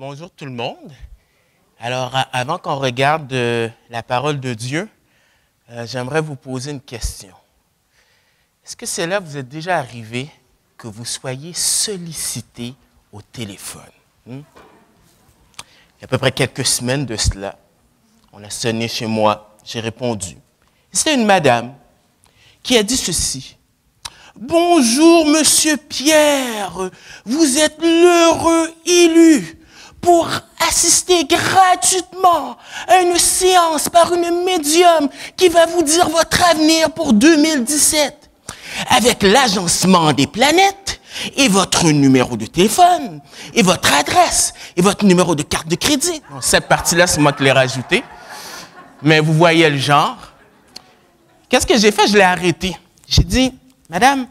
Bonjour tout le monde. Alors, avant qu'on regarde la parole de Dieu, j'aimerais vous poser une question. Est-ce que c'est là que vous êtes déjà arrivé que vous soyez sollicité au téléphone? Il y a à peu près quelques semaines de cela, on a sonné chez moi, j'ai répondu. C'était une madame qui a dit ceci. « Bonjour, Monsieur Pierre, vous êtes l'heureux élu pour assister gratuitement à une séance par une médium qui va vous dire votre avenir pour 2017. Avec l'agencement des planètes et votre numéro de téléphone et votre adresse et votre numéro de carte de crédit. » Cette partie-là, c'est moi qui l'ai rajoutée. Mais vous voyez le genre. Qu'est-ce que j'ai fait? Je l'ai arrêté. J'ai dit, Madame,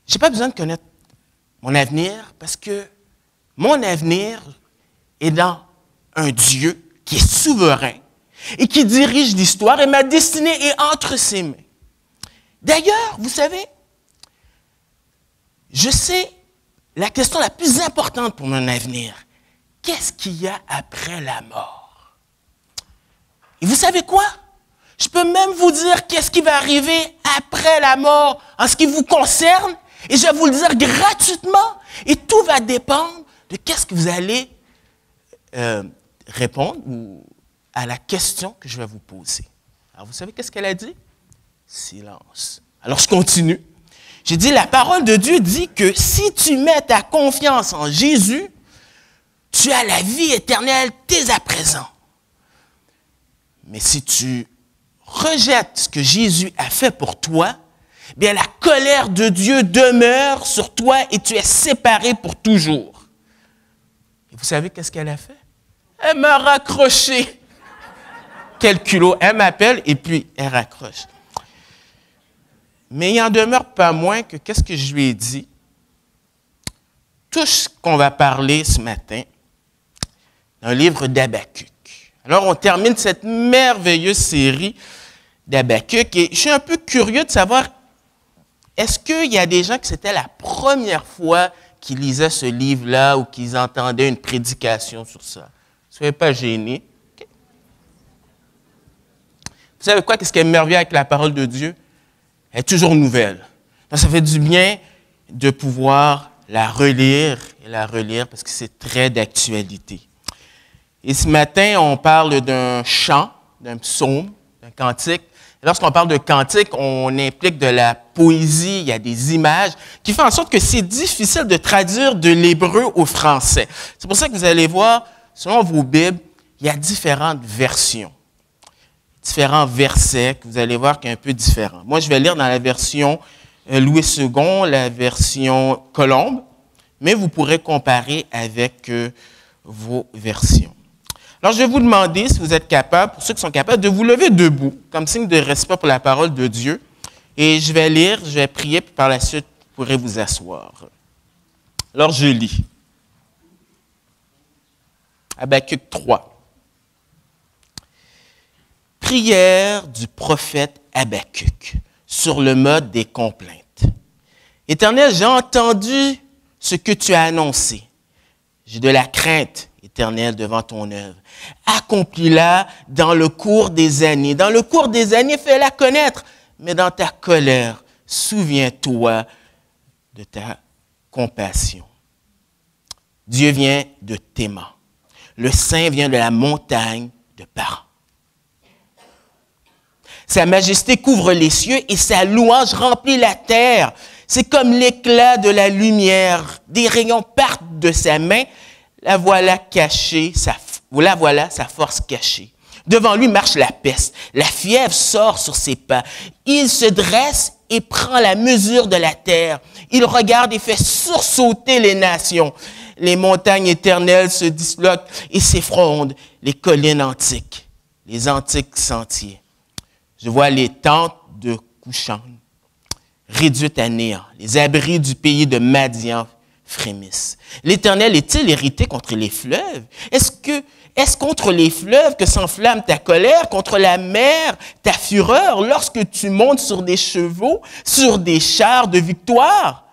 je n'ai pas besoin de connaître mon avenir parce que mon avenir est dans un Dieu qui est souverain et qui dirige l'histoire et ma destinée est entre ses mains. D'ailleurs, vous savez, je sais la question la plus importante pour mon avenir. Qu'est-ce qu'il y a après la mort? Et vous savez quoi? Je peux même vous dire qu'est-ce qui va arriver après la mort en ce qui vous concerne, et je vais vous le dire gratuitement, et tout va dépendre de qu'est-ce que vous allez répondre à la question que je vais vous poser. Alors, vous savez qu'est-ce qu'elle a dit? Silence. Alors, je continue. J'ai dit, la parole de Dieu dit que si tu mets ta confiance en Jésus, tu as la vie éternelle dès à présent. Mais si tu rejettes ce que Jésus a fait pour toi, bien la colère de Dieu demeure sur toi et tu es séparé pour toujours. Et vous savez qu'est-ce qu'elle a fait? Elle m'a raccroché. Quel culot. Elle m'appelle et puis elle raccroche. Mais il n'en demeure pas moins que qu'est-ce que je lui ai dit? Tout ce qu'on va parler ce matin dans le livre d'Habakkuk. Alors, on termine cette merveilleuse série d'Habakkuk et je suis un peu curieux de savoir, est-ce qu'il y a des gens que c'était la première fois qu'ils lisaient ce livre-là ou qu'ils entendaient une prédication sur ça? Ne soyez pas gênés. Okay. Vous savez quoi? Qu'est-ce qui est merveilleux avec la parole de Dieu? Elle est toujours nouvelle. Donc, ça fait du bien de pouvoir la relire parce que c'est très d'actualité. Et ce matin, on parle d'un chant, d'un psaume, d'un cantique. Et lorsqu'on parle de cantique, on implique de la poésie, il y a des images, qui font en sorte que c'est difficile de traduire de l'hébreu au français. C'est pour ça que vous allez voir, selon vos Bibles, il y a différentes versions, différents versets que vous allez voir qui sont un peu différents. Moi, je vais lire dans la version Louis II, la version Colombe, mais vous pourrez comparer avec vos versions. Alors, je vais vous demander, si vous êtes capables, pour ceux qui sont capables, de vous lever debout, comme signe de respect pour la parole de Dieu. Et je vais lire, je vais prier, puis par la suite, vous pourrez vous asseoir. Alors, je lis. Habakkuk 3. Prière du prophète Habakkuk sur le mode des complaintes. Éternel, j'ai entendu ce que tu as annoncé. J'ai de la crainte, Éternel, devant ton œuvre. Accomplis-la dans le cours des années. Dans le cours des années, fais-la connaître. Mais dans ta colère, souviens-toi de ta compassion. Dieu vient de Théman. Le Saint vient de la montagne de Paran. Sa majesté couvre les cieux et sa louange remplit la terre. C'est comme l'éclat de la lumière. Des rayons partent de sa main. La voilà sa force cachée. Devant lui marche la peste. La fièvre sort sur ses pas. Il se dresse et prend la mesure de la terre. Il regarde et fait sursauter les nations. Les montagnes éternelles se disloquent et s'effondrent. Les collines antiques, les antiques sentiers. Je vois les tentes de Couchan réduites à néant. Les abris du pays de Madian frémissent. L'Éternel est-il irrité contre les fleuves? Est-ce contre les fleuves que s'enflamme ta colère, contre la mer, ta fureur, lorsque tu montes sur des chevaux, sur des chars de victoire?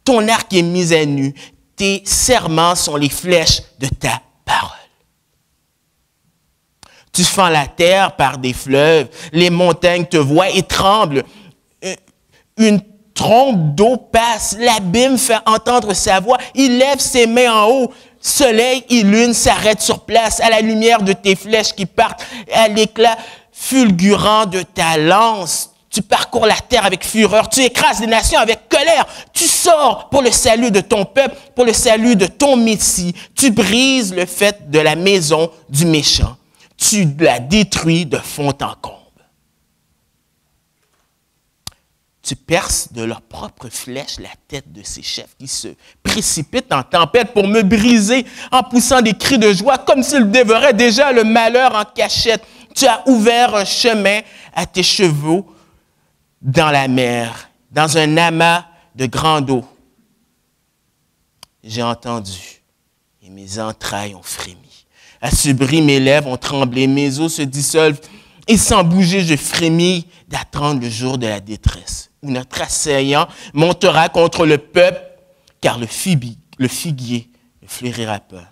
Ton arc est mis à nu, Tes serments sont les flèches de ta parole. Tu fends la terre par des fleuves, les montagnes te voient et tremblent. Une trompe d'eau passe, l'abîme fait entendre sa voix, il lève ses mains en haut. Soleil et lune s'arrêtent sur place à la lumière de tes flèches qui partent, à l'éclat fulgurant de ta lance. Tu parcours la terre avec fureur, tu écrases les nations avec colère. Tu sors pour le salut de ton peuple, pour le salut de ton Messie. Tu brises le fait de la maison du méchant. Tu la détruis de fond en comble. Tu perces de leurs propres flèches la tête de ces chefs qui se précipitent en tempête pour me briser en poussant des cris de joie comme s'ils dévoraient déjà le malheur en cachette. Tu as ouvert un chemin à tes chevaux dans la mer, dans un amas de grande eau. J'ai entendu et mes entrailles ont frémi. À ce bruit, mes lèvres ont tremblé, mes os se dissolvent et sans bouger, je frémis d'attendre le jour de la détresse, où notre assaillant montera contre le peuple, car le figuier ne fleurira pas.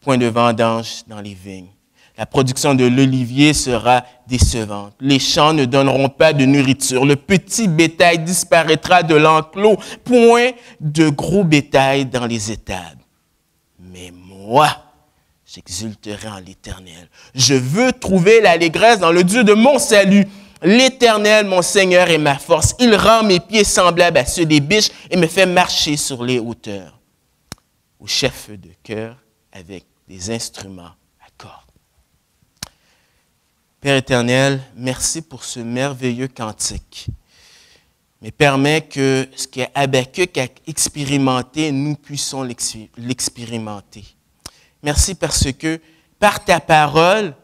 Point de vendange dans les vignes. La production de l'olivier sera décevante. Les champs ne donneront pas de nourriture. Le petit bétail disparaîtra de l'enclos. Point de gros bétail dans les étables. Mais moi, j'exulterai en l'Éternel. Je veux trouver l'allégresse dans le Dieu de mon salut. L'Éternel, mon Seigneur, est ma force. Il rend mes pieds semblables à ceux des biches et me fait marcher sur les hauteurs. Au chef de chœur avec des instruments à cordes. Père éternel, merci pour ce merveilleux cantique. Mais permets que ce qu'Habakkuk a expérimenté, nous puissions l'expérimenter. Merci parce que par ta parole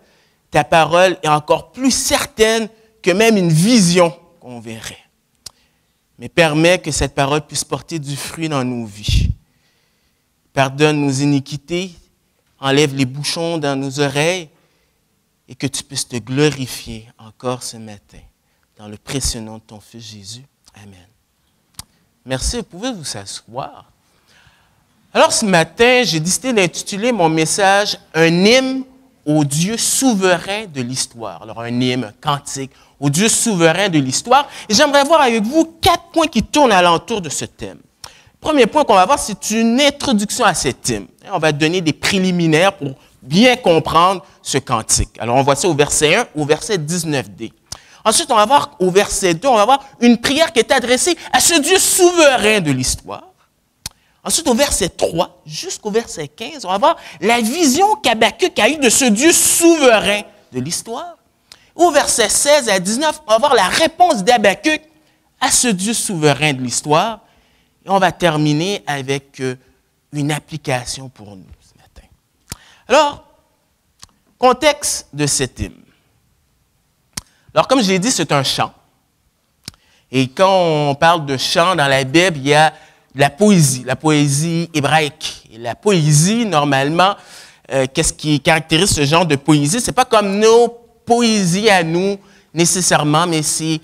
est encore plus certaine que même une vision qu'on verrait. Mais permets que cette parole puisse porter du fruit dans nos vies. Pardonne nos iniquités, enlève les bouchons dans nos oreilles et que tu puisses te glorifier encore ce matin. Dans le précieux nom de ton Fils Jésus. Amen. Merci, vous pouvez vous asseoir. Alors ce matin, j'ai décidé d'intituler mon message « Un hymne au Dieu souverain de l'histoire ». Alors un hymne, un cantique au Dieu souverain de l'histoire. Et j'aimerais voir avec vous 4 points qui tournent alentour de ce thème. Le premier point qu'on va voir, c'est une introduction à cet hymne. On va donner des préliminaires pour bien comprendre ce cantique. Alors on voit ça au verset 1, au verset 19d. Ensuite, on va voir au verset 2, on va voir une prière qui est adressée à ce Dieu souverain de l'histoire. Ensuite, au verset 3 jusqu'au verset 15, on va voir la vision qu'Habakkuk a eue de ce Dieu souverain de l'histoire. Au verset 16 à 19, on va voir la réponse d'Habakkuk à ce Dieu souverain de l'histoire. Et on va terminer avec une application pour nous ce matin. Alors, contexte de cet hymne. Alors, comme je l'ai dit, c'est un chant. Et quand on parle de chant dans la Bible, il y a la poésie hébraïque. Et la poésie, normalement, qu'est-ce qui caractérise ce genre de poésie? Ce n'est pas comme nos poésies à nous, nécessairement, mais c'est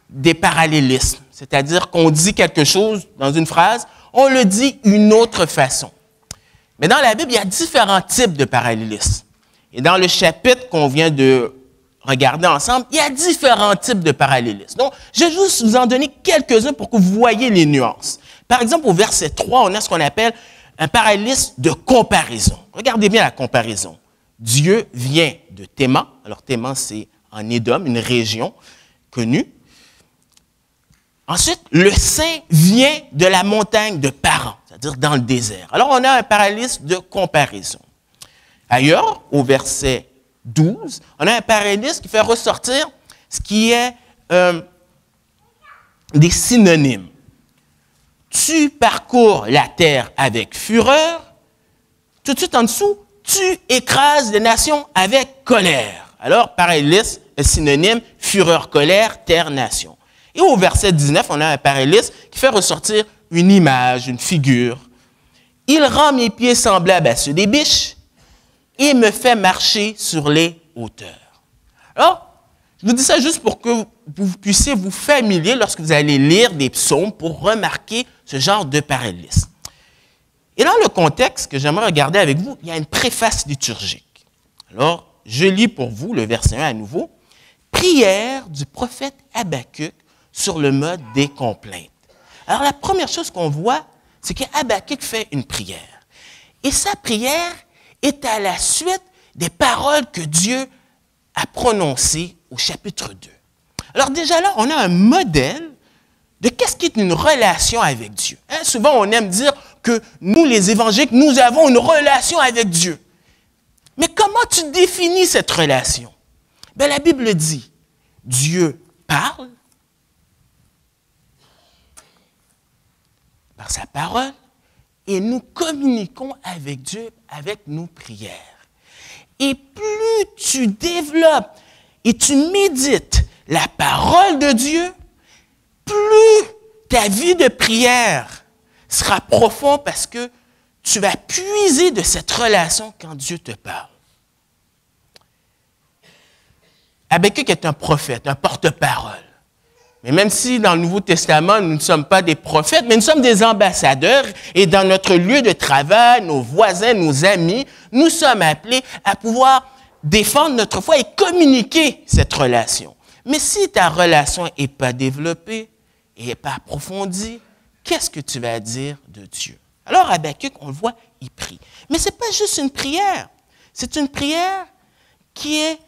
des parallélismes. C'est-à-dire qu'on dit quelque chose dans une phrase, on le dit d'une autre façon. Mais dans la Bible, il y a différents types de parallélismes. Et dans le chapitre qu'on vient de regarder ensemble, il y a différents types de parallélismes. Donc, je vais juste vous en donner quelques-uns pour que vous voyez les nuances. Par exemple, au verset 3, on a ce qu'on appelle un parallélisme de comparaison. Regardez bien la comparaison. Dieu vient de Théman. Alors, Théman, c'est en Édom, une région connue. Ensuite, le saint vient de la montagne de Paran, c'est-à-dire dans le désert. Alors, on a un parallélisme de comparaison. Ailleurs, au verset 12, on a un parallélisme qui fait ressortir ce qui est des synonymes. Tu parcours la terre avec fureur. Tout de suite en dessous, tu écrases les nations avec colère. Alors, parallélisme, synonyme, fureur, colère, terre, nation. Et au verset 19, on a un parallélisme qui fait ressortir une image, une figure. Il rend mes pieds semblables à ceux des biches et me fait marcher sur les hauteurs. Alors, je vous dis ça juste pour que vous puissiez vous familier lorsque vous allez lire des psaumes pour remarquer ce genre de parallélisme. Et dans le contexte que j'aimerais regarder avec vous, il y a une préface liturgique. Alors, je lis pour vous le verset 1 à nouveau. Prière du prophète Habakkuk sur le mode des complaintes. Alors, la première chose qu'on voit, c'est qu'Habakkuk fait une prière. Et sa prière est à la suite des paroles que Dieu a prononcées au chapitre 2. Alors déjà là, on a un modèle de qu'est-ce qui est une relation avec Dieu. Hein? Souvent, on aime dire que nous, les évangéliques, nous avons une relation avec Dieu. Mais comment tu définis cette relation? Bien, la Bible dit, Dieu parle par sa parole et nous communiquons avec Dieu avec nos prières. Et plus tu développes et tu médites la parole de Dieu, plus ta vie de prière sera profonde parce que tu vas puiser de cette relation quand Dieu te parle. Habakkuk est un prophète, un porte-parole. Mais même si dans le Nouveau Testament, nous ne sommes pas des prophètes, mais nous sommes des ambassadeurs et dans notre lieu de travail, nos voisins, nos amis, nous sommes appelés à pouvoir défendre notre foi et communiquer cette relation. Mais si ta relation n'est pas développée et n'est pas approfondie, qu'est-ce que tu vas dire de Dieu? Alors Habakkuk, on le voit, il prie. Mais ce n'est pas juste une prière. C'est une prière qui est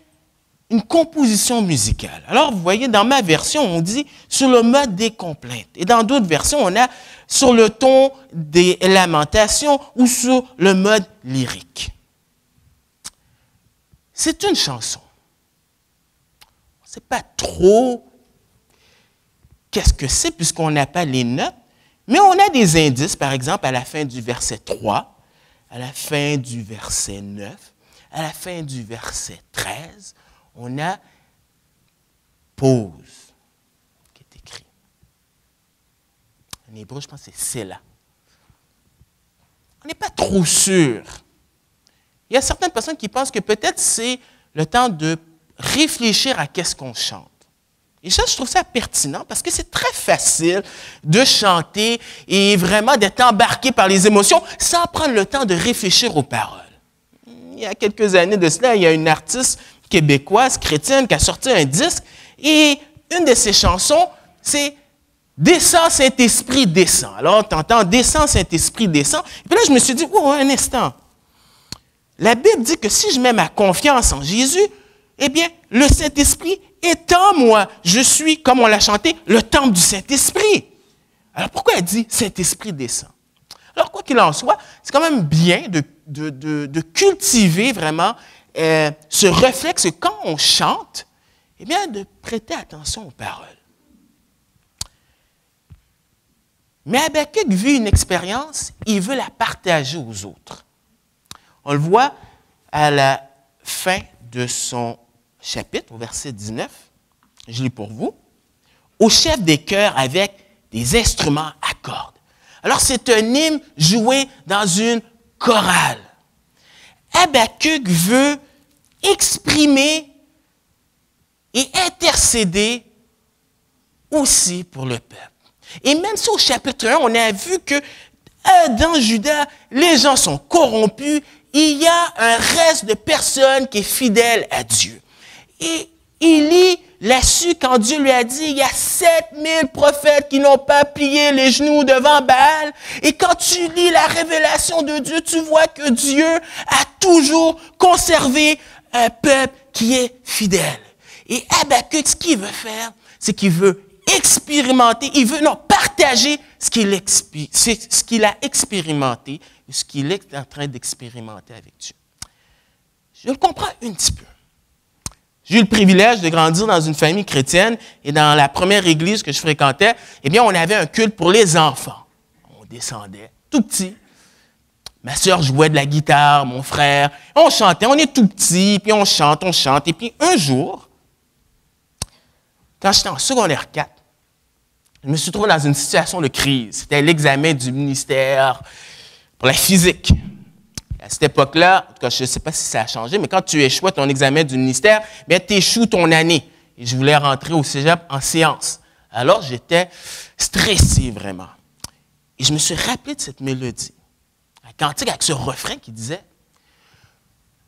une composition musicale. Alors, vous voyez, dans ma version, on dit sur le mode des complaintes. Et dans d'autres versions, on a sur le ton des lamentations ou sur le mode lyrique. C'est une chanson. On ne sait pas trop qu'est-ce que c'est puisqu'on n'a pas les notes, mais on a des indices, par exemple, à la fin du verset 3, à la fin du verset 9, à la fin du verset 13, on a pause qui est écrit. En hébreu, je pense que c'est Sélah. On n'est pas trop sûr. Il y a certaines personnes qui pensent que peut-être c'est le temps de réfléchir à qu'est-ce qu'on chante. Et ça, je trouve ça pertinent parce que c'est très facile de chanter et vraiment d'être embarqué par les émotions sans prendre le temps de réfléchir aux paroles. Il y a quelques années de cela, il y a une artiste québécoise, chrétienne, qui a sorti un disque et une de ses chansons, c'est « Descends, Saint-Esprit, descends ». Alors, tu entends « Descends, Saint-Esprit, descends ». Et puis là, je me suis dit « Oh, un instant ». La Bible dit que si je mets ma confiance en Jésus, eh bien, le Saint-Esprit est en moi. Je suis, comme on l'a chanté, le temple du Saint-Esprit. Alors, pourquoi elle dit « Saint-Esprit, descends » ? Alors, quoi qu'il en soit, c'est quand même bien de cultiver vraiment ce réflexe quand on chante, eh bien, de prêter attention aux paroles. Mais Habakkuk vit une expérience, il veut la partager aux autres. On le voit à la fin de son chapitre, au verset 19, je lis pour vous, au chef des chœurs avec des instruments à cordes. Alors, c'est un hymne joué dans une chorale. Habakkuk veut exprimer et intercéder aussi pour le peuple. Et même si au chapitre 1, on a vu que dans Juda, les gens sont corrompus, il y a un reste de personnes qui est fidèle à Dieu. Et il lit là-dessus quand Dieu lui a dit, il y a 7000 prophètes qui n'ont pas plié les genoux devant Baal. Et quand tu lis la révélation de Dieu, tu vois que Dieu a toujours conservé un peuple qui est fidèle. Et Habakkuk, ce qu'il veut faire, c'est qu'il veut expérimenter, il veut partager ce qu'il a expérimenté, ce qu'il est en train d'expérimenter avec Dieu. Je le comprends un petit peu. J'ai eu le privilège de grandir dans une famille chrétienne et dans la première église que je fréquentais, eh bien, on avait un culte pour les enfants. On descendait tout petit. Ma sœur jouait de la guitare, mon frère. On chantait, on est tout petit, puis on chante. Et puis un jour, quand j'étais en secondaire 4, je me suis trouvé dans une situation de crise. C'était l'examen du ministère pour la physique. À cette époque-là, en tout cas, je ne sais pas si ça a changé, mais quand tu échoues à ton examen du ministère, bien, tu échoues ton année. Et je voulais rentrer au cégep en sciences. Alors, j'étais stressé vraiment. Et je me suis rappelé de cette mélodie. Un cantique avec ce refrain qui disait,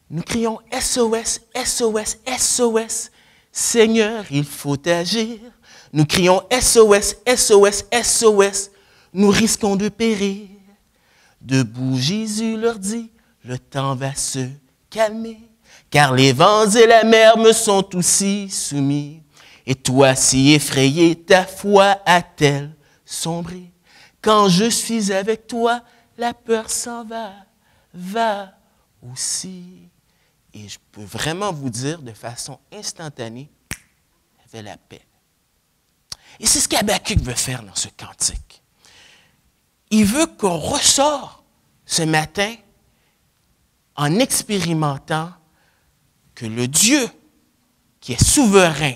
nous crions SOS, SOS, SOS, Seigneur, il faut agir. Nous crions SOS, SOS, SOS, nous risquons de périr. Debout, Jésus leur dit, le temps va se calmer, car les vents et la mer me sont aussi soumis. Et toi, si effrayé, ta foi a-t-elle sombré? Quand je suis avec toi, la peur s'en va aussi. Et je peux vraiment vous dire de façon instantanée, il y avait la paix. Et c'est ce qu'Habakkuk veut faire dans ce cantique. Il veut qu'on ressort ce matin en expérimentant que le Dieu qui est souverain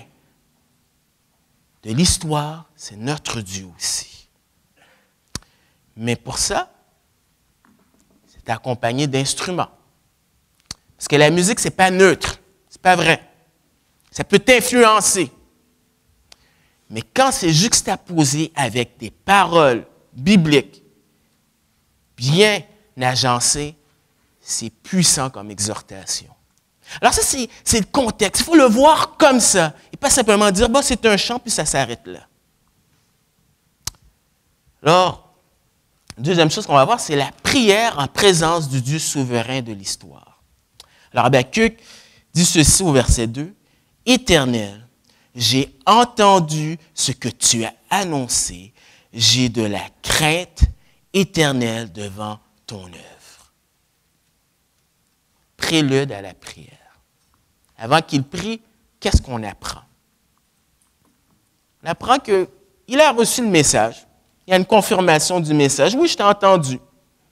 de l'histoire, c'est notre Dieu aussi. Mais pour ça, c'est accompagné d'instruments. Parce que la musique, ce n'est pas neutre, ce n'est pas vrai. Ça peut t'influencer. Mais quand c'est juxtaposé avec des paroles bibliques bien agencées, c'est puissant comme exhortation. Alors ça, c'est le contexte. Il faut le voir comme ça. Et pas simplement dire, bah, c'est un chant, puis ça s'arrête là. Alors, deuxième chose qu'on va voir, c'est la prière en présence du Dieu souverain de l'histoire. Alors, Habakkuk dit ceci au verset 2, « Éternel, j'ai entendu ce que tu as annoncé, j'ai de la crainte éternelle devant ton œuvre. » Prélude à la prière. Avant qu'il prie, qu'est-ce qu'on apprend? On apprend qu'il a reçu le message. Il y a une confirmation du message. Oui, je t'ai entendu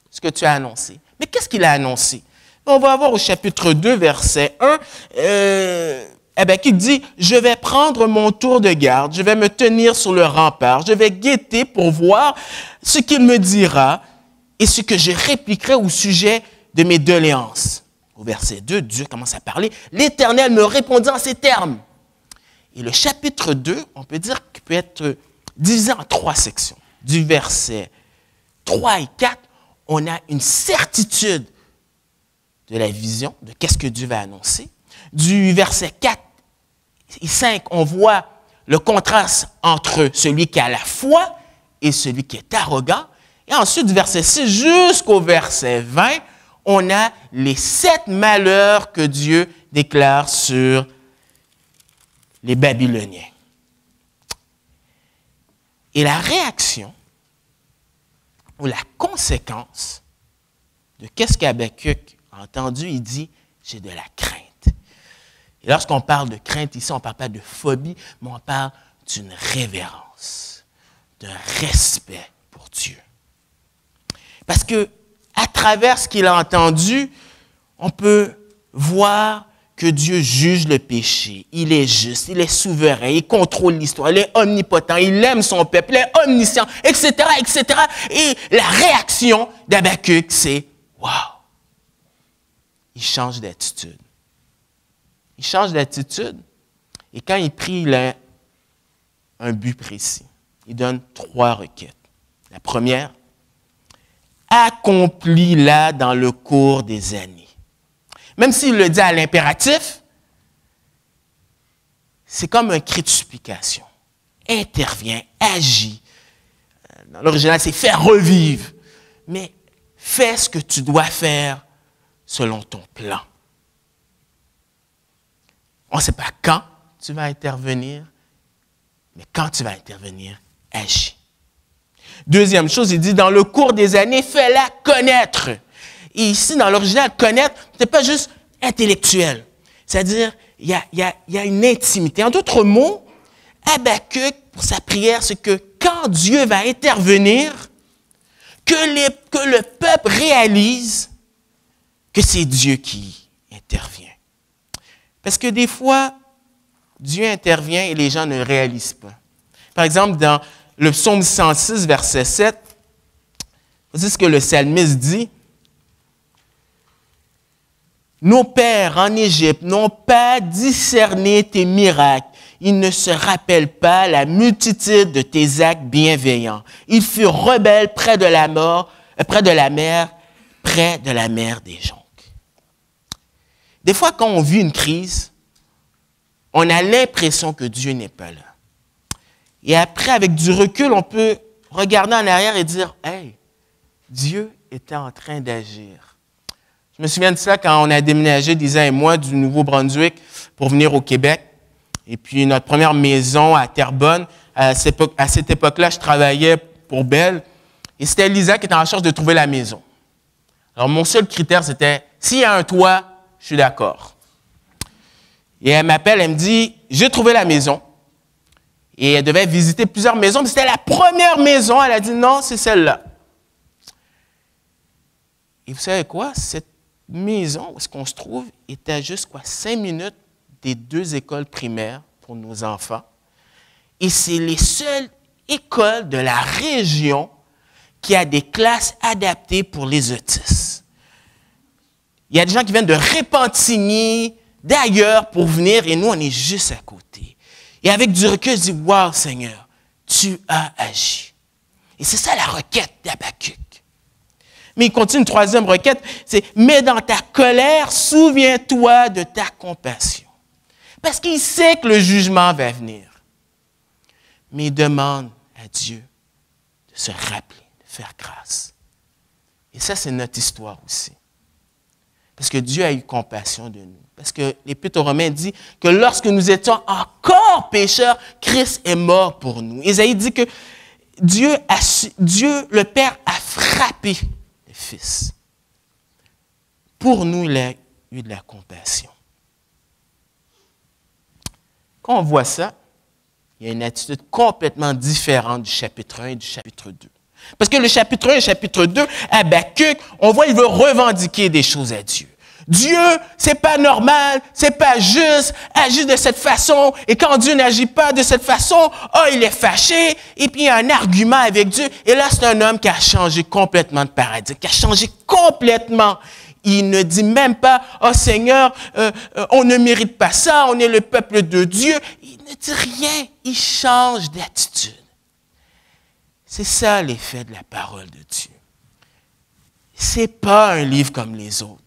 ce que tu as annoncé. Mais qu'est-ce qu'il a annoncé? On va voir au chapitre 2, verset 1, Habakkuk dit, « Je vais prendre mon tour de garde, je vais me tenir sur le rempart, je vais guetter pour voir ce qu'il me dira et ce que je répliquerai au sujet de mes doléances. » Au verset 2, Dieu commence à parler. « L'Éternel me répondit en ces termes. » Et le chapitre 2, on peut dire qu'il peut être divisé en 3 sections. Du verset 3 et 4, on a une certitude de la vision, de qu'est-ce que Dieu va annoncer. Du verset 4 et 5, on voit le contraste entre celui qui a la foi et celui qui est arrogant. Et ensuite, du verset 6 jusqu'au verset 20, on a les 7 malheurs que Dieu déclare sur les Babyloniens. Et la réaction ou la conséquence de qu'est-ce qu'Habakkuk a entendu, il dit, j'ai de la crainte. Et lorsqu'on parle de crainte ici, on ne parle pas de phobie, mais on parle d'une révérence, d'un respect pour Dieu. Parce que à travers ce qu'il a entendu, on peut voir que Dieu juge le péché. Il est juste, il est souverain, il contrôle l'histoire, il est omnipotent, il aime son peuple, il est omniscient, etc., etc. Et la réaction d'Habakkuk, c'est « Wow! » Il change d'attitude. Il change d'attitude et quand il prie, il a un but précis. Il donne 3 requêtes. La première, accomplis-la dans le cours des années. Même s'il le dit à l'impératif, c'est comme un cri de supplication. Interviens, agis. Dans l'original, c'est faire revivre. Mais fais ce que tu dois faire selon ton plan. On ne sait pas quand tu vas intervenir, mais quand tu vas intervenir, agis. Deuxième chose, il dit, dans le cours des années, fais-la connaître. Et ici, dans l'original, connaître, ce n'est pas juste intellectuel. C'est-à-dire, il y a une intimité. En d'autres mots, Habakkuk, pour sa prière, c'est que quand Dieu va intervenir, que le peuple réalise que c'est Dieu qui intervient. Parce que des fois, Dieu intervient et les gens ne réalisent pas. Par exemple, dans le psaume 106, verset 7, voici ce que le psalmiste dit. « Nos pères en Égypte n'ont pas discerné tes miracles. Ils ne se rappellent pas la multitude de tes actes bienveillants. Ils furent rebelles près de la mer, près de la mer des joncs. Des fois, quand on vit une crise, on a l'impression que Dieu n'est pas là. Et après, avec du recul, on peut regarder en arrière et dire « Hey, Dieu était en train d'agir. » Je me souviens de ça quand on a déménagé, Lisa et moi, du Nouveau-Brunswick pour venir au Québec. Et puis, notre première maison à Terrebonne, à cette époque-là, je travaillais pour Bell. Et c'était Lisa qui était en charge de trouver la maison. Alors, mon seul critère, c'était « S'il y a un toit, je suis d'accord. » Et elle m'appelle, elle me dit « J'ai trouvé la maison. » Et elle devait visiter plusieurs maisons, mais c'était la première maison. Elle a dit « Non, c'est celle-là. » Et vous savez quoi? Cette maison, où est-ce qu'on se trouve, était à juste 5 minutes des 2 écoles primaires pour nos enfants. Et c'est les seules écoles de la région qui a des classes adaptées pour les autistes. Il y a des gens qui viennent de Repentigny, d'ailleurs, pour venir, et nous, on est juste à côté. Et avec du recul, je dis, « Wow, Seigneur, tu as agi. » Et c'est ça la requête d'Habakkuk. Mais il continue une 3e requête, c'est « Mais dans ta colère, souviens-toi de ta compassion. » Parce qu'il sait que le jugement va venir. Mais il demande à Dieu de se rappeler, de faire grâce. Et ça, c'est notre histoire aussi. Parce que Dieu a eu compassion de nous. Parce que l'Épître aux Romains dit que lorsque nous étions encore pécheurs, Christ est mort pour nous. Ésaïe dit que Dieu, le Père, a frappé le Fils. Pour nous, il a eu de la compassion. Quand on voit ça, il y a une attitude complètement différente du chapitre 1 et du chapitre 2. Parce que le chapitre 1 et le chapitre 2, Habakkuk, on voit qu'il veut revendiquer des choses à Dieu. Dieu, c'est pas normal, c'est pas juste, agit de cette façon. Et quand Dieu n'agit pas de cette façon, il est fâché. Et puis il y a un argument avec Dieu. Et là, c'est un homme qui a changé complètement de paradigme, qui a changé complètement. Il ne dit même pas, « Oh Seigneur, on ne mérite pas ça, on est le peuple de Dieu. » Il ne dit rien, il change d'attitude. C'est ça l'effet de la parole de Dieu. Ce n'est pas un livre comme les autres.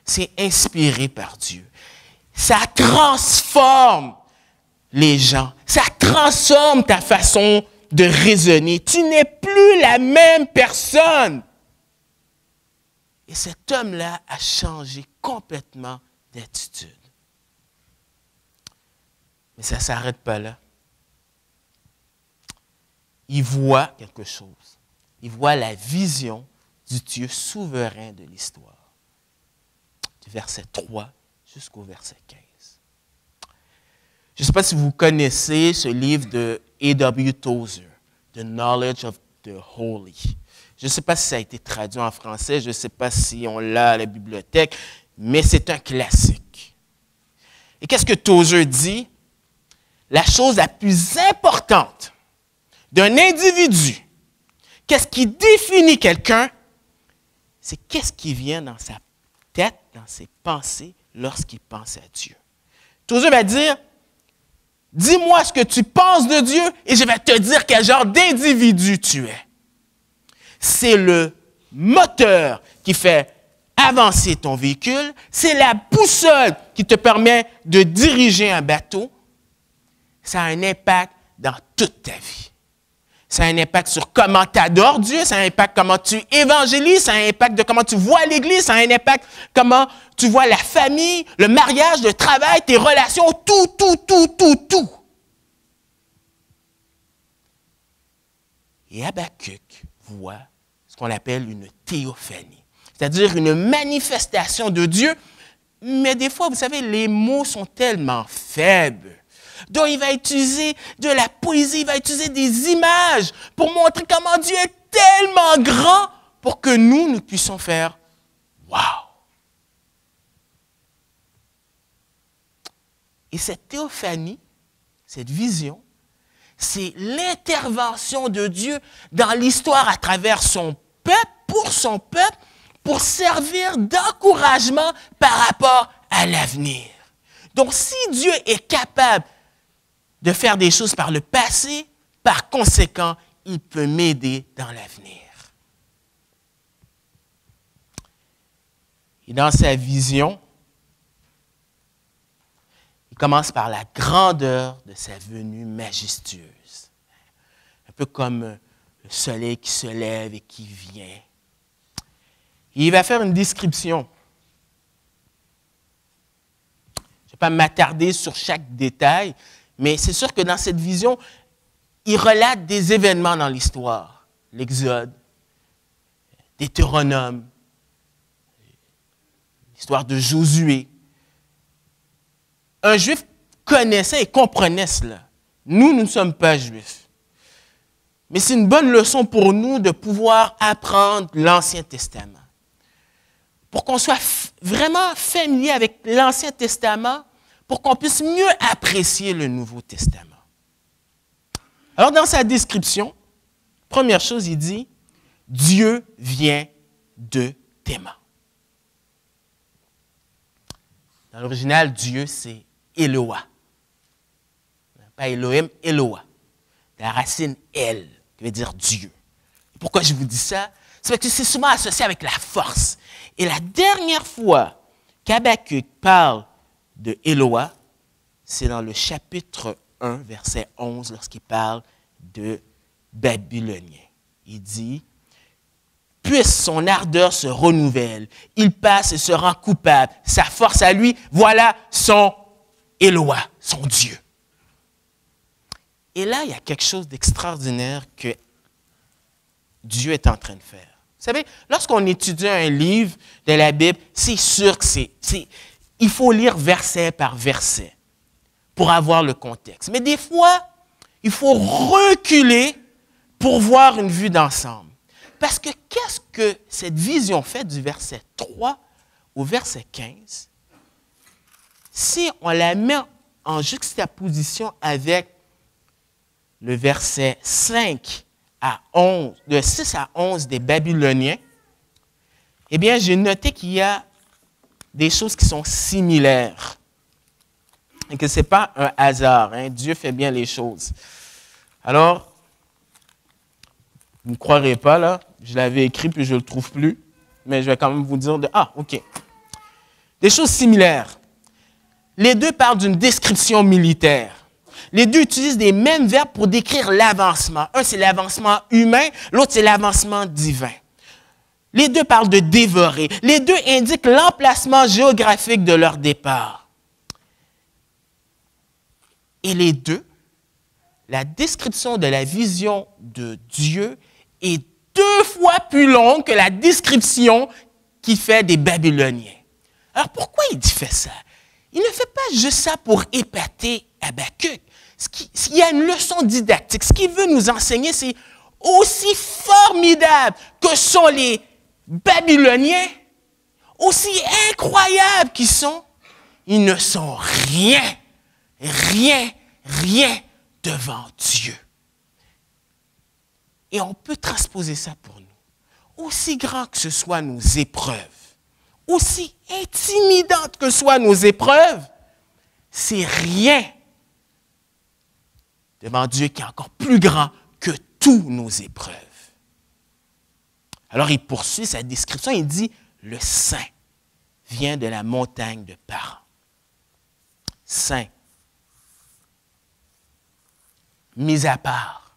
C'est inspiré par Dieu. Ça transforme les gens. Ça transforme ta façon de raisonner. Tu n'es plus la même personne. Et cet homme-là a changé complètement d'attitude. Mais ça ne s'arrête pas là. Il voit quelque chose. Il voit la vision du Dieu souverain de l'histoire. Du verset 3 jusqu'au verset 15. Je ne sais pas si vous connaissez ce livre de A.W. Tozer, The Knowledge of the Holy. Je ne sais pas si ça a été traduit en français, je ne sais pas si on l'a à la bibliothèque, mais c'est un classique. Et qu'est-ce que Tozer dit? La chose la plus importante d'un individu, qu'est-ce qui définit quelqu'un? C'est qu'est-ce qui vient dans sa tête, dans ses pensées, lorsqu'il pense à Dieu. Tozer va dire, dis-moi ce que tu penses de Dieu et je vais te dire quel genre d'individu tu es. C'est le moteur qui fait avancer ton véhicule, c'est la boussole qui te permet de diriger un bateau. Ça a un impact dans toute ta vie. Ça a un impact sur comment tu adores Dieu, ça a un impact comment tu évangélises, ça a un impact de comment tu vois l'Église, ça a un impact comment tu vois la famille, le mariage, le travail, tes relations, tout. Et Habakkuk voit ce qu'on appelle une théophanie, c'est-à-dire une manifestation de Dieu, mais des fois, vous savez, les mots sont tellement faibles. Donc, il va utiliser de la poésie, il va utiliser des images pour montrer comment Dieu est tellement grand pour que nous puissions faire « Wow! » Et cette théophanie, cette vision, c'est l'intervention de Dieu dans l'histoire à travers son peuple, pour servir d'encouragement par rapport à l'avenir. Donc, si Dieu est capable de faire des choses par le passé, par conséquent, il peut m'aider dans l'avenir. Et dans sa vision, il commence par la grandeur de sa venue majestueuse. Un peu comme le soleil qui se lève et qui vient. Et il va faire une description. Je ne vais pas m'attarder sur chaque détail, mais c'est sûr que dans cette vision, il relate des événements dans l'histoire. L'Exode, Deutéronome, l'histoire de Josué. Un juif connaissait et comprenait cela. Nous ne sommes pas juifs. Mais c'est une bonne leçon pour nous de pouvoir apprendre l'Ancien Testament. Pour qu'on soit vraiment familier avec l'Ancien Testament, pour qu'on puisse mieux apprécier le Nouveau Testament. Alors, dans sa description, première chose, il dit « Dieu vient de Théman ». Dans l'original, Dieu, c'est Eloah. Pas Elohim, Eloah. La racine « El », qui veut dire Dieu. Et pourquoi je vous dis ça? C'est parce que c'est souvent associé avec la force. Et la dernière fois qu'Habakkuk parle de Eloah, c'est dans le chapitre 1, verset 11, lorsqu'il parle de Babyloniens. Il dit « Puisse son ardeur se renouvelle, il passe et se rend coupable, sa force à lui, voilà son Eloah, son Dieu. » Et là, il y a quelque chose d'extraordinaire que Dieu est en train de faire. Vous savez, lorsqu'on étudie un livre de la Bible, c'est sûr que il faut lire verset par verset pour avoir le contexte. Mais des fois, il faut reculer pour voir une vue d'ensemble. Parce que qu'est-ce que cette vision fait du verset 3 au verset 15? Si on la met en juxtaposition avec le verset 5 à 11, de 6 à 11 des Babyloniens, eh bien, j'ai noté qu'il y a des choses qui sont similaires. Et que ce n'est pas un hasard. Hein? Dieu fait bien les choses. Alors, vous ne croirez pas, là, je l'avais écrit puis je ne le trouve plus, mais je vais quand même vous dire OK. Des choses similaires. Les deux parlent d'une description militaire. Les deux utilisent les mêmes verbes pour décrire l'avancement. Un, c'est l'avancement humain, l'autre, c'est l'avancement divin. Les deux parlent de dévorer. Les deux indiquent l'emplacement géographique de leur départ. Et les deux, la description de la vision de Dieu est 2 fois plus longue que la description qu'il fait des Babyloniens. Alors pourquoi il fait ça? Il ne fait pas juste ça pour épater Habakkuk. Il y a une leçon didactique. Ce qu'il veut nous enseigner, c'est aussi formidable que sont les Babyloniens, aussi incroyables qu'ils sont, ils ne sont rien devant Dieu. Et on peut transposer ça pour nous. Aussi grand que ce soit nos épreuves, aussi intimidantes que soient nos épreuves, c'est rien devant Dieu qui est encore plus grand que toutes nos épreuves. Alors il poursuit sa description, il dit « Le saint vient de la montagne de Paran. » Saint, mis à part.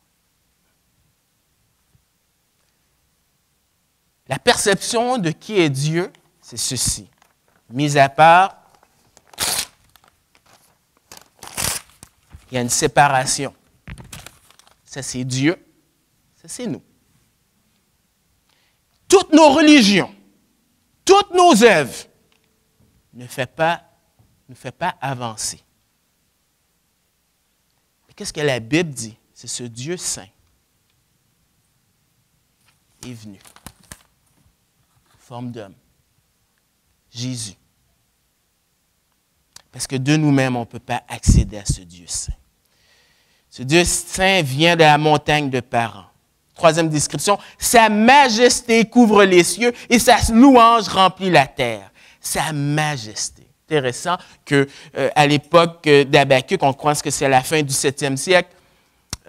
La perception de qui est Dieu, c'est ceci. Mis à part, il y a une séparation. Ça, c'est Dieu. Ça, c'est nous. Toutes nos religions, toutes nos œuvres ne fait pas avancer. Mais qu'est-ce que la Bible dit? C'est ce Dieu saint est venu. Forme d'homme. Jésus. Parce que de nous-mêmes, on ne peut pas accéder à ce Dieu saint. Ce Dieu saint vient de la montagne de Paran. Troisième description, sa majesté couvre les cieux et sa louange remplit la terre. Sa majesté. Intéressant qu'à l'époque d'Habakkuk, on croit que c'est à la fin du 7e siècle,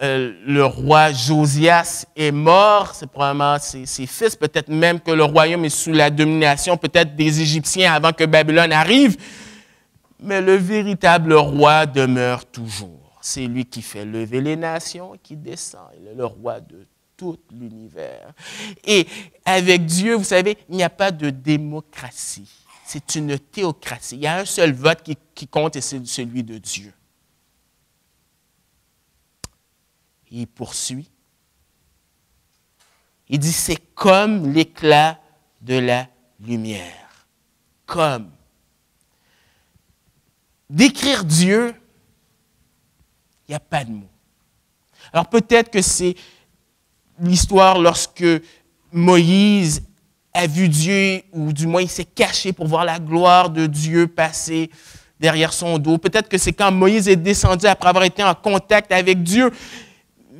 le roi Josias est mort, c'est probablement ses fils, peut-être même que le royaume est sous la domination peut-être des Égyptiens avant que Babylone arrive, mais le véritable roi demeure toujours. C'est lui qui fait lever les nations et qui descend. Il est le roi de tout l'univers. Et avec Dieu, vous savez, il n'y a pas de démocratie. C'est une théocratie. Il y a un seul vote qui compte et c'est celui de Dieu. Il poursuit. Il dit, c'est comme l'éclat de la lumière. Comme. Décrire Dieu, il n'y a pas de mots. Alors peut-être que c'est l'histoire lorsque Moïse a vu Dieu, ou du moins il s'est caché pour voir la gloire de Dieu passer derrière son dos. Peut-être que c'est quand Moïse est descendu après avoir été en contact avec Dieu.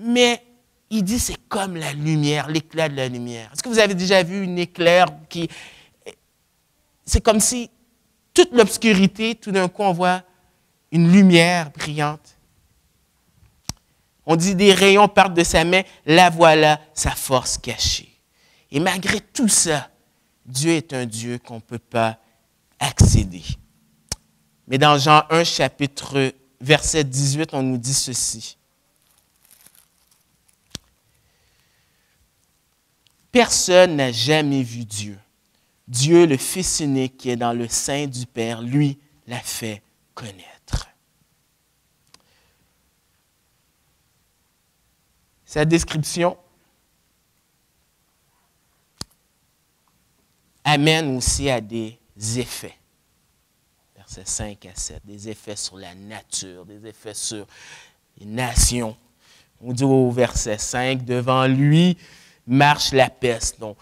Mais il dit c'est comme la lumière, l'éclat de la lumière. Est-ce que vous avez déjà vu une éclair qui... C'est comme si toute l'obscurité, tout d'un coup, on voit une lumière brillante. On dit des rayons partent de sa main, la voilà, sa force cachée. Et malgré tout ça, Dieu est un Dieu qu'on ne peut pas accéder. Mais dans Jean 1, chapitre, verset 18, on nous dit ceci. Personne n'a jamais vu Dieu. Dieu, le Fils unique qui est dans le sein du Père, lui, l'a fait connaître. Sa description amène aussi à des effets. Versets 5 à 7, des effets sur la nature, des effets sur les nations. On dit au verset 5, devant lui marche la peste. Donc,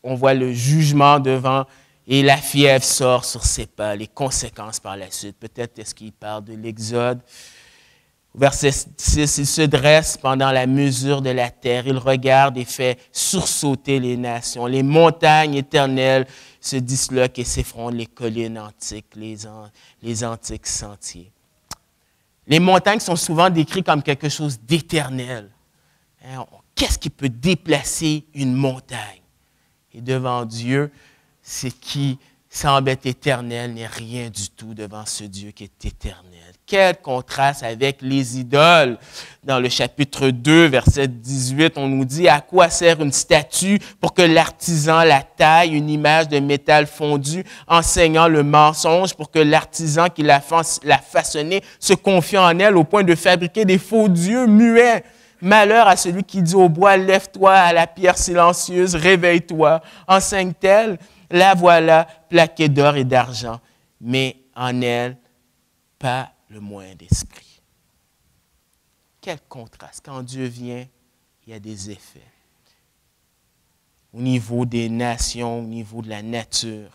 on voit le jugement devant et la fièvre sort sur ses pas, les conséquences par la suite. Peut-être est-ce qu'il parle de l'Exode. Au verset 6, il se dresse pendant la mesure de la terre. Il regarde et fait sursauter les nations. Les montagnes éternelles se disloquent et s'effondrent, les collines antiques, les antiques sentiers. Les montagnes sont souvent décrites comme quelque chose d'éternel. Qu'est-ce qui peut déplacer une montagne? Et devant Dieu, ce qui semble être éternel n'est rien du tout devant ce Dieu qui est éternel. Quel contraste avec les idoles. Dans le chapitre 2, verset 18, on nous dit « À quoi sert une statue pour que l'artisan la taille, une image de métal fondu, enseignant le mensonge pour que l'artisan qui l'a façonnée se confie en elle au point de fabriquer des faux dieux muets. Malheur à celui qui dit au bois, lève-toi, à la pierre silencieuse, réveille-toi. Enseigne-t-elle, la voilà plaquée d'or et d'argent, mais en elle, pas le moins d'esprit. » Quel contraste. Quand Dieu vient, il y a des effets. Au niveau des nations, au niveau de la nature.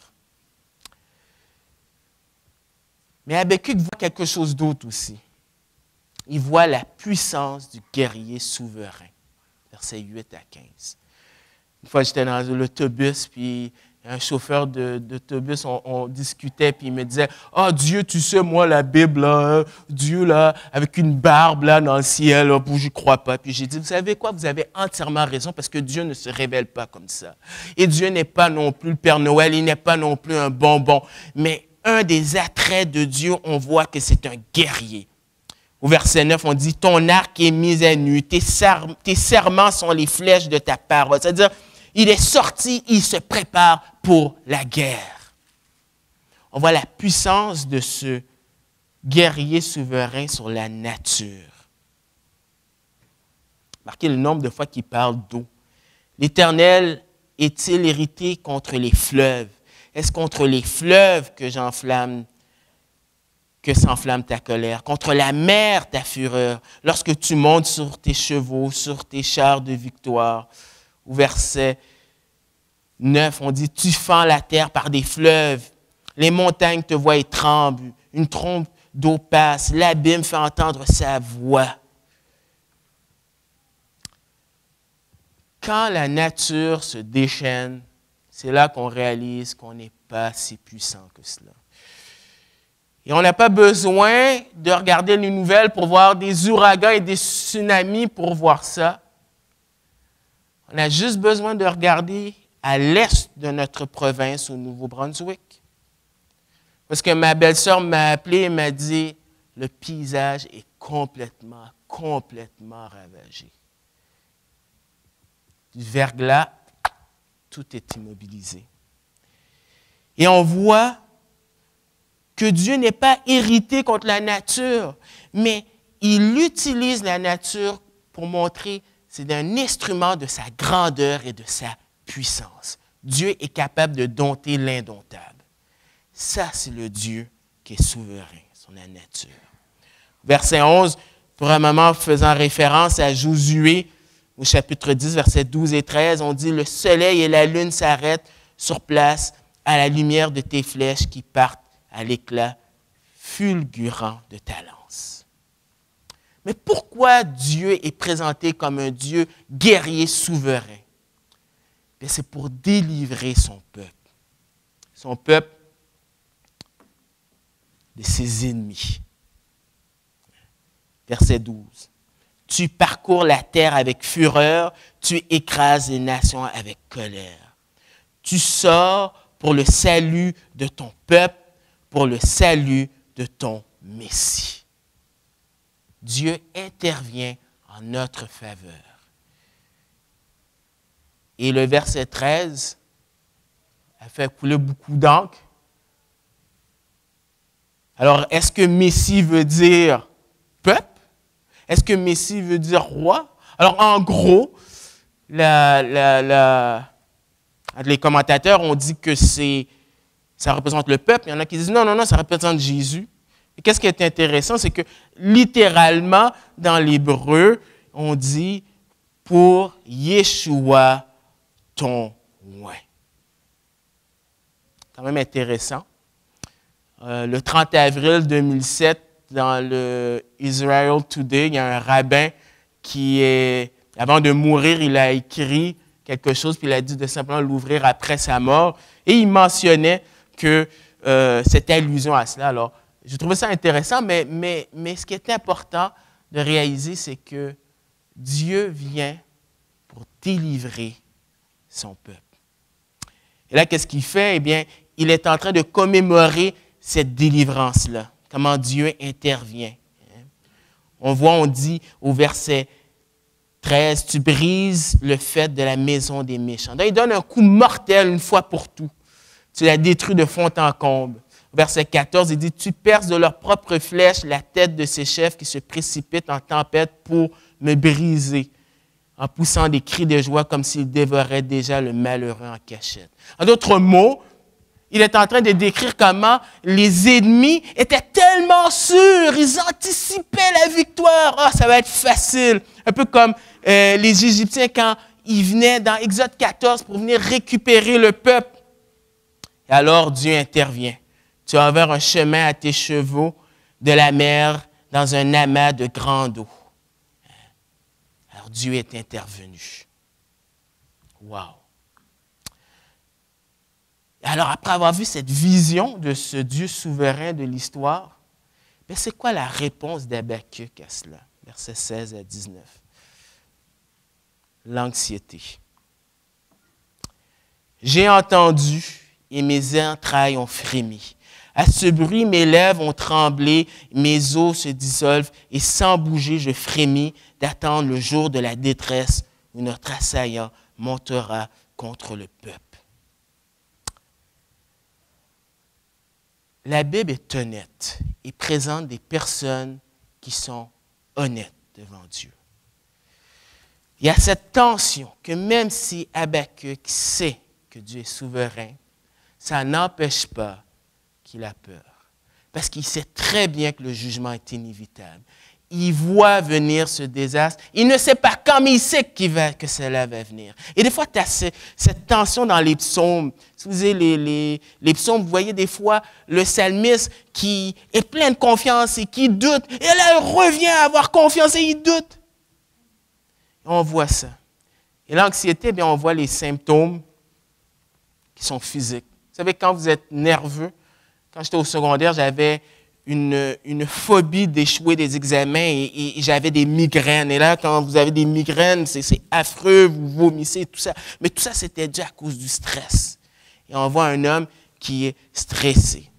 Mais Habakkuk voit quelque chose d'autre aussi. Il voit la puissance du guerrier souverain. Versets 8 à 15. Une fois, j'étais dans l'autobus, puis un chauffeur d'autobus, on discutait, puis il me disait « Ah, Dieu, tu sais, moi, la Bible, là, Dieu, là, avec une barbe, là, dans le ciel, là, je ne crois pas. » Puis j'ai dit « Vous savez quoi? Vous avez entièrement raison, parce que Dieu ne se révèle pas comme ça. Et Dieu n'est pas non plus le Père Noël, il n'est pas non plus un bonbon. Mais un des attraits de Dieu, on voit que c'est un guerrier. » Au verset 9, on dit, « Ton arc est mis à nu, tes serments sont les flèches de ta parole. » C'est-à-dire, il est sorti, il se prépare pour la guerre. On voit la puissance de ce guerrier souverain sur la nature. Marquez le nombre de fois qu'il parle d'eau. L'Éternel est-il irrité contre les fleuves? Est-ce contre les fleuves que s'enflamme ta colère, contre la mer ta fureur, lorsque tu montes sur tes chevaux, sur tes chars de victoire. Au verset 9, on dit, tu fends la terre par des fleuves, les montagnes te voient et tremblent, une trompe d'eau passe, l'abîme fait entendre sa voix. Quand la nature se déchaîne, c'est là qu'on réalise qu'on n'est pas si puissant que cela. Et on n'a pas besoin de regarder les nouvelles pour voir des ouragans et des tsunamis pour voir ça. On a juste besoin de regarder à l'est de notre province, au Nouveau-Brunswick. Parce que ma belle-sœur m'a appelé et m'a dit, le paysage est complètement ravagé. Du verglas, tout est immobilisé. Et on voit que Dieu n'est pas irrité contre la nature, mais il utilise la nature pour montrer que c'est un instrument de sa grandeur et de sa puissance. Dieu est capable de dompter l'indomptable. Ça, c'est le Dieu qui est souverain, son nature. Verset 11, pour un moment faisant référence à Josué, au chapitre 10, versets 12 et 13, on dit « Le soleil et la lune s'arrêtent sur place à la lumière de tes flèches qui partent à l'éclat fulgurant de ta lance. » Mais pourquoi Dieu est présenté comme un Dieu guerrier souverain? C'est pour délivrer son peuple de ses ennemis. Verset 12. Tu parcours la terre avec fureur, tu écrases les nations avec colère. Tu sors pour le salut de ton peuple, pour le salut de ton Messie. Dieu intervient en notre faveur. Et le verset 13 a fait couler beaucoup d'encre. Alors, est-ce que Messie veut dire peuple? Est-ce que Messie veut dire roi? Alors, en gros, les commentateurs ont dit que ça représente le peuple. Il y en a qui disent non, ça représente Jésus. Et qu'est-ce qui est intéressant, c'est que littéralement, dans l'hébreu, on dit pour Yeshua, ton oint. Quand même intéressant. Le 30 avril 2007, dans le Israel Today, il y a un rabbin qui avant de mourir, il a écrit quelque chose, puis il a dit de simplement l'ouvrir après sa mort. Et il mentionnait que c'était allusion à cela. Alors, je trouvais ça intéressant, mais ce qui est important de réaliser, c'est que Dieu vient pour délivrer son peuple. Et là, qu'est-ce qu'il fait? Eh bien, il est en train de commémorer cette délivrance-là, comment Dieu intervient. On dit au verset 13, « Tu brises le fait de la maison des méchants. » Donc, il donne un coup mortel une fois pour tout. Tu la détruis de fond en comble. Verset 14, il dit, « Tu perces de leurs propres flèches la tête de ces chefs qui se précipitent en tempête pour me briser, en poussant des cris de joie comme s'ils dévoraient déjà le malheureux en cachette. » En d'autres mots, il est en train de décrire comment les ennemis étaient tellement sûrs, ils anticipaient la victoire. Ah, ça va être facile. Un peu comme les Égyptiens quand ils venaient dans Exode 14 pour venir récupérer le peuple. Et alors Dieu intervient. Tu as ouvert un chemin à tes chevaux de la mer dans un amas de grande eau. Alors Dieu est intervenu. Wow! Alors, après avoir vu cette vision de ce Dieu souverain de l'histoire, c'est quoi la réponse d'Habakkuk à cela? Versets 16 à 19. L'anxiété. J'ai entendu et mes entrailles ont frémi. À ce bruit, mes lèvres ont tremblé, mes os se dissolvent et sans bouger, je frémis d'attendre le jour de la détresse où notre assaillant montera contre le peuple. La Bible est honnête et présente des personnes qui sont honnêtes devant Dieu. Il y a cette tension que même si Habakkuk sait que Dieu est souverain, ça n'empêche pas qu'il a peur. Parce qu'il sait très bien que le jugement est inévitable. Il voit venir ce désastre. Il ne sait pas quand, mais il sait que cela va venir. Et des fois, tu as cette tension dans les psaumes. Si vous avez les psaumes, vous voyez des fois le psalmiste qui est plein de confiance et qui doute. Et là, il revient à avoir confiance et il doute. Et on voit ça. Et l'anxiété, bien, on voit les symptômes qui sont physiques. Vous savez, quand vous êtes nerveux, quand j'étais au secondaire, j'avais une phobie d'échouer des examens et j'avais des migraines. Et là, quand vous avez des migraines, c'est affreux, vous vomissez, tout ça. Mais tout ça, c'était dû à cause du stress. Et on voit un homme qui est stressé.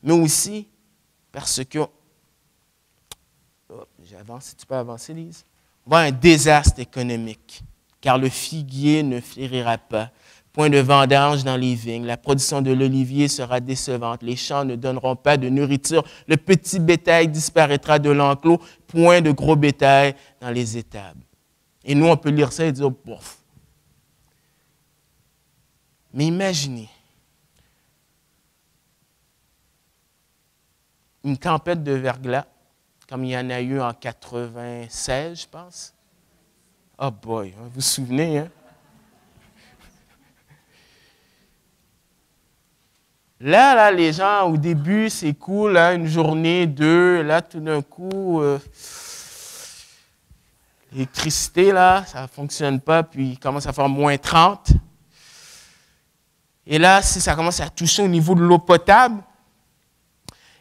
Mais aussi parce que... Oh, j'avance, si tu peux avancer, Lise. On voit un désastre économique, car le figuier ne fleurira pas. Point de vendange dans les vignes. La production de l'olivier sera décevante. Les champs ne donneront pas de nourriture. Le petit bétail disparaîtra de l'enclos. Point de gros bétail dans les étables. Et nous, on peut lire ça et dire, bof. Mais imaginez une tempête de verglas, comme il y en a eu en 96, je pense. Oh boy, vous vous souvenez, hein? Là, les gens, au début, c'est cool, hein, une journée, deux. Là, tout d'un coup, l'électricité, là, ça ne fonctionne pas, puis il commence à faire moins 30. Et là, si ça commence à toucher au niveau de l'eau potable,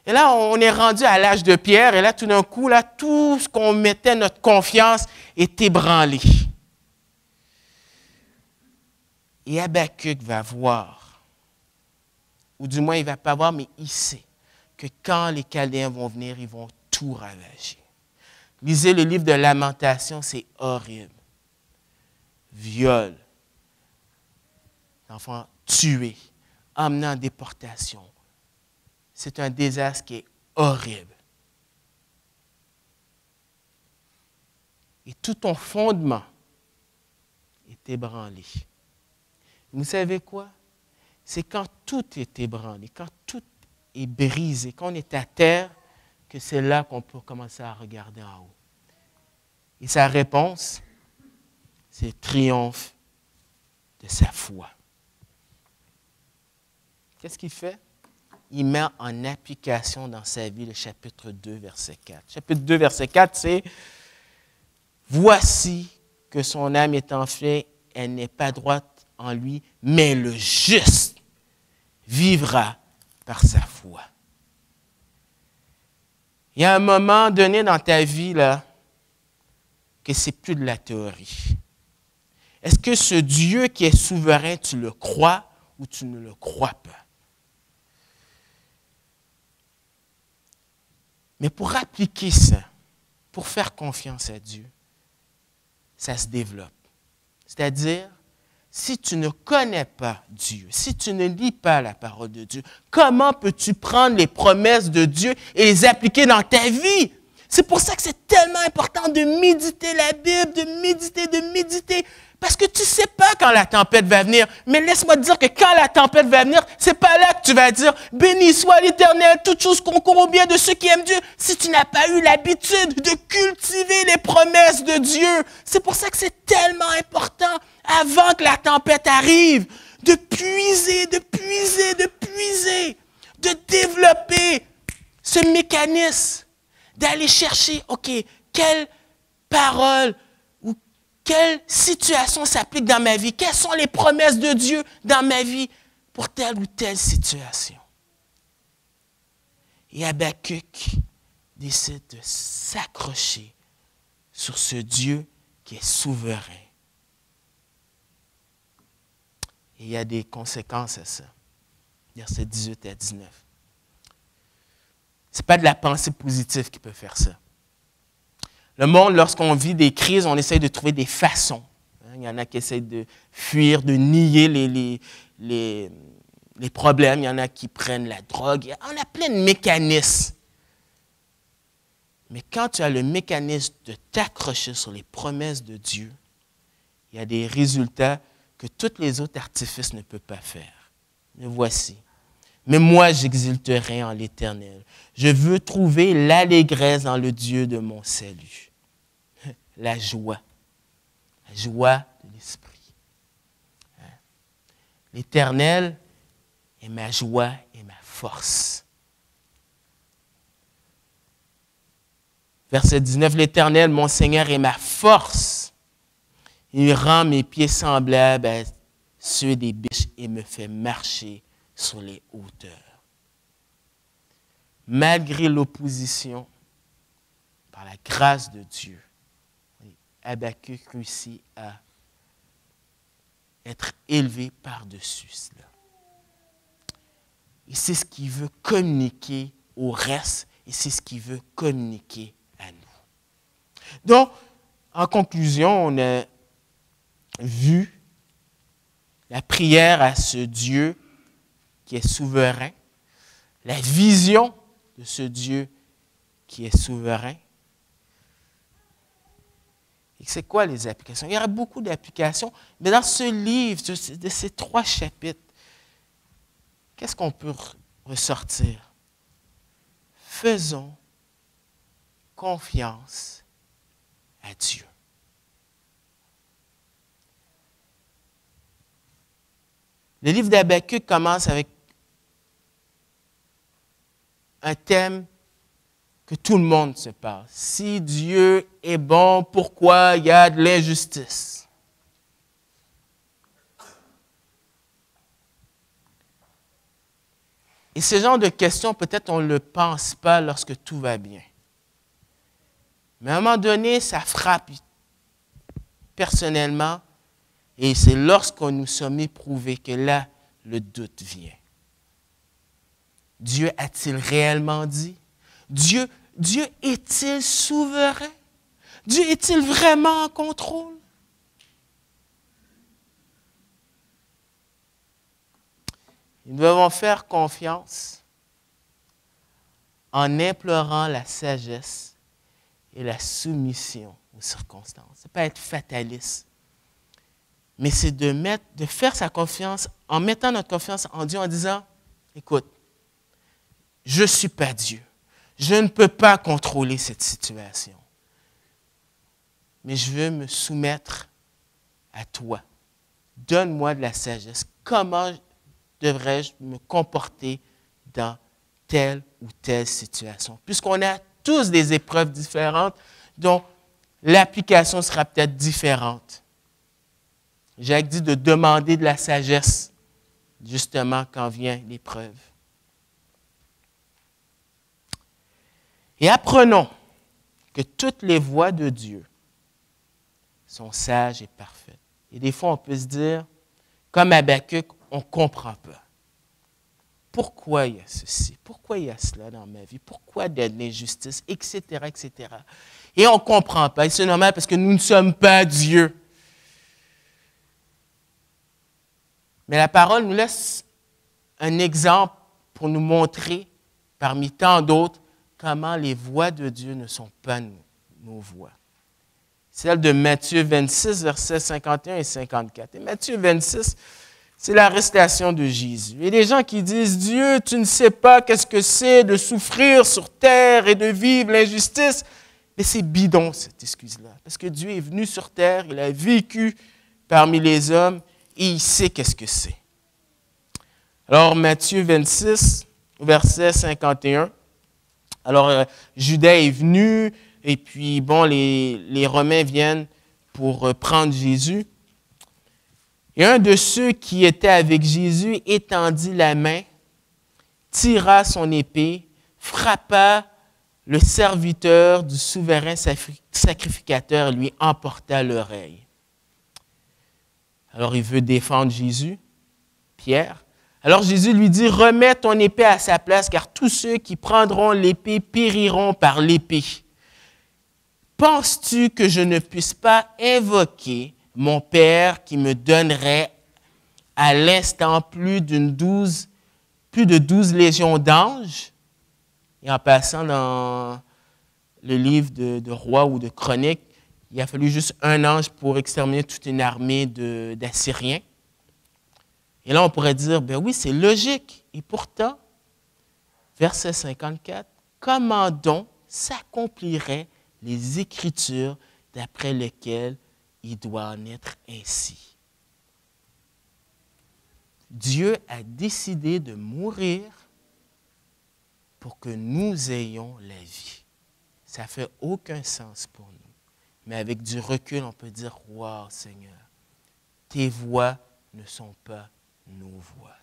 et là, on est rendu à l'âge de pierre, et là, tout d'un coup, là, tout ce qu'on mettait notre confiance est ébranlé. Et Habakkuk va voir, ou du moins il ne va pas voir, mais il sait que quand les Chaldéens vont venir, ils vont tout ravager. Lisez le livre de Lamentations, c'est horrible. Viol, enfants tués, emmenés en déportation. C'est un désastre qui est horrible. Et tout ton fondement est ébranlé. Vous savez quoi? C'est quand tout est ébranlé, quand tout est brisé, quand on est à terre, que c'est là qu'on peut commencer à regarder en haut. Et sa réponse, c'est le triomphe de sa foi. Qu'est-ce qu'il fait? Il met en application dans sa vie le chapitre 2, verset 4. Chapitre 2, verset 4, c'est « Voici que son âme est enflée, elle n'est pas droite en lui, mais le juste vivra par sa foi. » Il y a un moment donné dans ta vie, là, que ce n'est plus de la théorie. Est-ce que ce Dieu qui est souverain, tu le crois ou tu ne le crois pas? Mais pour appliquer ça, pour faire confiance à Dieu, ça se développe. C'est-à-dire, si tu ne connais pas Dieu, si tu ne lis pas la parole de Dieu, comment peux-tu prendre les promesses de Dieu et les appliquer dans ta vie? C'est pour ça que c'est tellement important de méditer la Bible, de méditer. Parce que tu ne sais pas quand la tempête va venir. Mais laisse-moi te dire que quand la tempête va venir, ce n'est pas là que tu vas dire « Béni soit l'Éternel, toutes choses concourent au bien de ceux qui aiment Dieu ». Si tu n'as pas eu l'habitude de cultiver les promesses de Dieu. C'est pour ça que c'est tellement important, avant que la tempête arrive, de puiser, de développer ce mécanisme, d'aller chercher, OK, quelle parole ou quelle situation s'applique dans ma vie? Quelles sont les promesses de Dieu dans ma vie pour telle ou telle situation? Et Habakkuk décide de s'accrocher sur ce Dieu qui est souverain. Et il y a des conséquences à ça. Versets 18 à 19. Ce n'est pas de la pensée positive qui peut faire ça. Le monde, lorsqu'on vit des crises, on essaie de trouver des façons. Il y en a qui essaient de fuir, de nier les problèmes. Il y en a qui prennent la drogue. On a plein de mécanismes. Mais quand tu as le mécanisme de t'accrocher sur les promesses de Dieu, il y a des résultats que tous les autres artifices ne peuvent pas faire. Le voici. Mais moi, j'exulterai en l'Éternel. Je veux trouver l'allégresse dans le Dieu de mon salut. La joie de l'esprit. L'Éternel est ma joie et ma force. Verset 19, l'Éternel, mon Seigneur, est ma force. Il rend mes pieds semblables à ceux des biches et me fait marcher sur les hauteurs. malgré l'opposition, par la grâce de Dieu, Habakkuk réussit à être élevé par-dessus cela. Et c'est ce qu'il veut communiquer au reste, et c'est ce qu'il veut communiquer à nous. Donc, en conclusion, on a vu la prière à ce Dieu qui est souverain, la vision de ce Dieu qui est souverain. Et c'est quoi les applications? Il y aura beaucoup d'applications, mais dans ce livre, de ces 3 chapitres, qu'est-ce qu'on peut ressortir? Faisons confiance à Dieu. Le livre d'Habakkuk commence avec un thème que tout le monde se parle. Si Dieu est bon, pourquoi il y a de l'injustice? Et ce genre de questions, peut-être on ne le pense pas lorsque tout va bien. Mais à un moment donné, ça frappe personnellement, et c'est lorsqu'on nous sommes éprouvés que là, le doute vient. Dieu a-t-il réellement dit? Dieu est-il souverain? Dieu est-il vraiment en contrôle? Nous devons faire confiance en implorant la sagesse et la soumission aux circonstances. Ce n'est pas être fataliste, mais c'est de faire sa confiance en mettant notre confiance en Dieu en disant, écoute, je ne suis pas Dieu. Je ne peux pas contrôler cette situation. Mais je veux me soumettre à toi. Donne-moi de la sagesse. Comment devrais-je me comporter dans telle ou telle situation? Puisqu'on a tous des épreuves différentes, dont l'application sera peut-être différente. Jacques dit de demander de la sagesse, justement, quand vient l'épreuve. Et apprenons que toutes les voies de Dieu sont sages et parfaites. Et des fois, on peut se dire, comme Habakkuk, on ne comprend pas. Pourquoi il y a ceci? Pourquoi il y a cela dans ma vie? Pourquoi de l'injustice? Etc., etc. Et on ne comprend pas. Et c'est normal parce que nous ne sommes pas Dieu. Mais la parole nous laisse un exemple pour nous montrer, parmi tant d'autres, comment les voies de Dieu ne sont pas nos voies. Celle de Matthieu 26, versets 51 et 54. Et Matthieu 26, c'est l'arrestation de Jésus. Et les gens qui disent, Dieu, tu ne sais pas qu'est-ce que c'est de souffrir sur terre et de vivre l'injustice. Mais c'est bidon, cette excuse-là. Parce que Dieu est venu sur terre, il a vécu parmi les hommes et il sait qu'est-ce que c'est. Alors, Matthieu 26, verset 51. Alors, Judas est venu, et puis, bon, les Romains viennent pour prendre Jésus. Et un de ceux qui étaient avec Jésus étendit la main, tira son épée, frappa le serviteur du souverain sacrificateur et lui emporta l'oreille. Alors, il veut défendre Jésus, Pierre. Alors Jésus lui dit, remets ton épée à sa place, car tous ceux qui prendront l'épée périront par l'épée. Penses-tu que je ne puisse pas invoquer mon Père qui me donnerait à l'instant plus de 12 légions d'anges? Et en passant dans le livre de Rois ou de Chroniques, il a fallu juste un ange pour exterminer toute une armée d'Assyriens. Et là, on pourrait dire, ben oui, c'est logique. Et pourtant, verset 54, comment donc s'accompliraient les Écritures d'après lesquelles il doit en être ainsi? Dieu a décidé de mourir pour que nous ayons la vie. Ça ne fait aucun sens pour nous. Mais avec du recul, on peut dire, « Wow, Seigneur, tes voies ne sont pas nos voies. »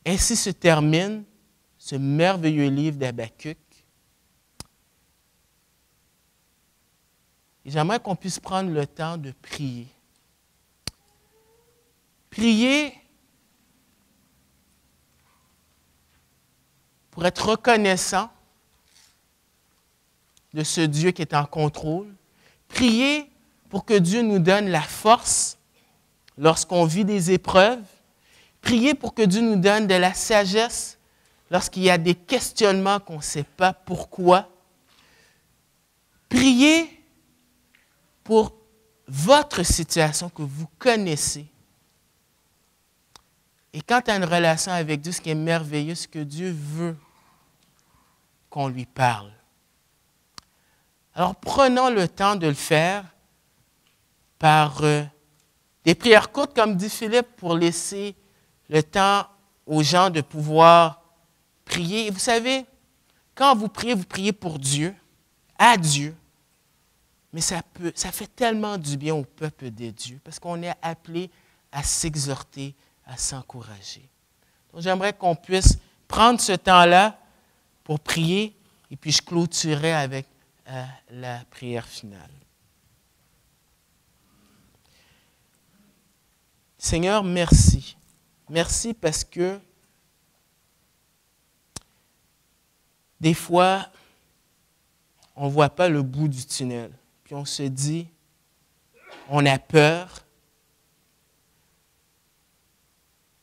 Ainsi se termine ce merveilleux livre d'Habakkuk. Et j'aimerais qu'on puisse prendre le temps de prier. Prier pour être reconnaissant de ce Dieu qui est en contrôle. Prier pour que Dieu nous donne la force lorsqu'on vit des épreuves. Prier pour que Dieu nous donne de la sagesse lorsqu'il y a des questionnements qu'on ne sait pas pourquoi. Priez pour votre situation que vous connaissez. Et quand tu as une relation avec Dieu, ce qui est merveilleux, c'est que Dieu veut qu'on lui parle. Alors, prenons le temps de le faire par des prières courtes, comme dit Philippe, pour laisser le temps aux gens de pouvoir prier. Et vous savez, quand vous priez pour Dieu, à Dieu, mais ça fait tellement du bien au peuple de Dieu, parce qu'on est appelé à s'exhorter, à s'encourager. Donc, j'aimerais qu'on puisse prendre ce temps-là pour prier, et puis je clôturerai avec la prière finale. Seigneur, merci. Merci parce que des fois, on ne voit pas le bout du tunnel. Puis on se dit, on a peur.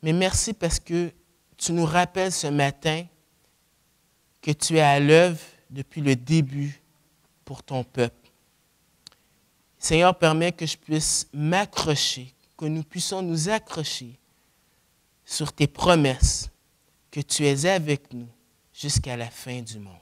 Mais merci parce que tu nous rappelles ce matin que tu es à l'œuvre depuis le début pour ton peuple. Seigneur, permets que je puisse m'accrocher, que nous puissions nous accrocher sur tes promesses, que tu es avec nous jusqu'à la fin du monde.